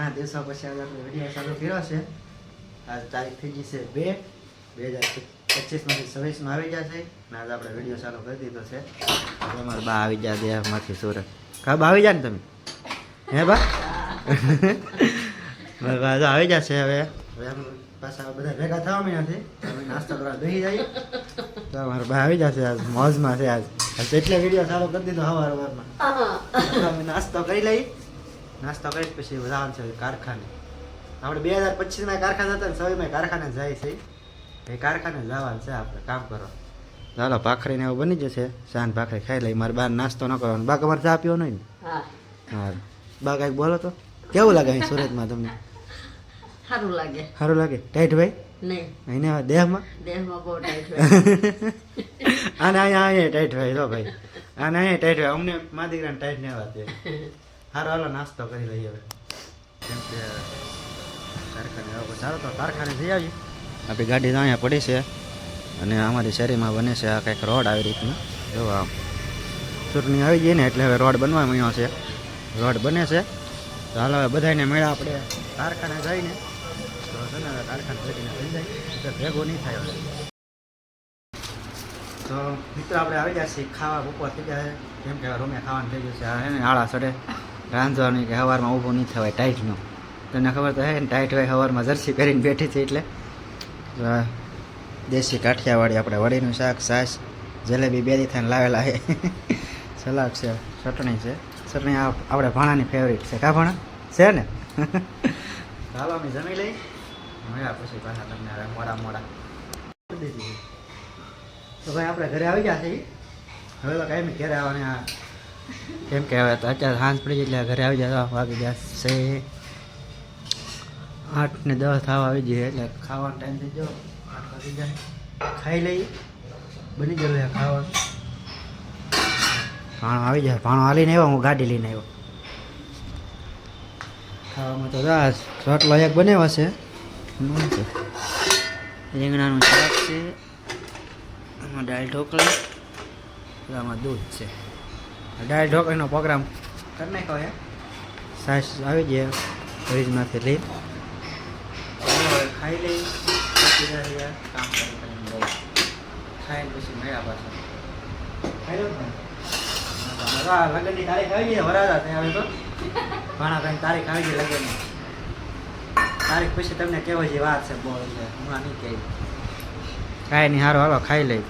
ઘણા દિવસો પછી આજે આપણે વિડીયો ચાલુ કર્યો છે. આજ તારીખ થઈ ગઈ છે 2/2025માંથી 26માં આવી ગયા છે ને આજે આપણે વિડીયો ચાલુ કરી દીધો છે. અમારા બા આવી ગયા દેહમાંથી સુરત. કા બા આવી જાય ને તમે? હે બા? બા તો આવી જશે હવે પાછા બધા ભેગા થવા નથી અમે નાસ્તો કરવા બેસી જઈએ તો અમારા બા આવી જશે આજ મોજમાં છે. આજ એટલે વિડીયો ચાલુ કરી દીધો સવારમાં અમે નાસ્તો કરી લઈ. નાસ્તો કરી પછી જવાનું છે કારખાને. આપણે 2025માં કારખાને હતા ને 26માં કારખાને જાય છે. એ કારખાને જવાનું છે આપણે કામ કરવા. ચાલો ભાખરીને એવું બની જશે. શાન ભાખરી ખાઈ લઈ. મારે બહાર નાસ્તો ન કરવાનો. બા તમારે ચા પીવો નહીં ને? હા બા કાંઈક બોલો તો કેવું લાગે અહીં સુરતમાં તમને? સારું લાગે. સારું લાગે? ટાઈટ ભાઈ નહીં એને દેહમાં બહુ ટાઈટ હોય. આને અહીંયા ટાઈટ હોય તો ભાઈ આને અહીંયા ટાઈટ હોય. અમને મા દીકરાને ટાઈટ નહીં આવતી. સારો હાલો નાસ્તો કરી લઈએ હવે કેમ કે કારખાને સારો તો કારખાને જઈ આવીએ. આપણી ગાડી તો અહીંયા પડી છે અને અમારી શેરીમાં બને છે આ કંઈક રોડ આવી રીતના. જો આમ ચૂંટણી આવી ગઈ ને એટલે હવે રોડ બનવા મળ્યો છે. રોડ બને છે તો હાલો હવે બધાને મેળા આપણે કારખાને જઈને તો છે ને કારખાને જઈને થઈ જાય એટલે ભેગો નહીં થાય. તો મિત્રો આપણે આવી ગયા છીએ ખાવા બપોર થઈ જાય કેમ કે રૂમે ખાવાનું થઈ ગયું છે. આ ને આળા સડે રાંધવાનું કે સવારમાં ઊભું નહીં થવાય ટાઈટનું. તમને ખબર તો હે ને ટાઈટ હોય સવારમાં જર્સી પહેરીને બેઠી છે એટલે દેશી કાઠિયાવાડી આપણે વડીનું શાક છાશ જલેબી બે દી થઈને લાવેલા છે. સલાડ છે ચટણી છે. ચટણી આપણે ભાણાની ફેવરિટ છે. કા ભાણા છે ને? ચાલો અમે જમી લઈ મળ્યા પછી પાછા તમને હવે મોડા તો ભાઈ આપણે ઘરે આવી ગયા છીએ. હવે તો કાંઈ ઘરે આવવાની આ કેમ કે હવે તો અત્યારે સાંજ પડી એટલે ઘરે આવી જાય વાગી ગયા છે 8 ને 10 થવા આવી જાય એટલે ખાવાનો ટાઈમ થઈ ગયો 8 વાગી જાય. ખાઈ લઈ બની ગયેલું ખાવાનું. ભાણો આવી જાય. ભાણો હાલીને આવ્યો હું ગાડી લઈને આવ્યો. ખાવામાં તો રોટલો એક બનાવ્યો છે રીંગણાનું શાક છે આમાં દાળ ઢોકળી આમાં દૂધ છે. દાળ ઢોકળીનો પ્રોગ્રામ કરી નાખ્યો છે. સાસ આવી જાય ફ્રીજમાંથી લઈ ખાઈ લઈ પછી કામ કરીને ખાઈને પછી મળ્યા પાછા ખાઈ લો ને. લગ્નની તારીખ આવી ગઈ વરાજા ત્યાં હવે તો ઘણા કઈ તારીખ આવી ગઈ લગ્નની તારીખ પછી તમને કેવો છે વાત છે બહુ એટલે હમણાં નહીં કહી કાંઈ નહીં. સારું હાલો ખાઈ લઈ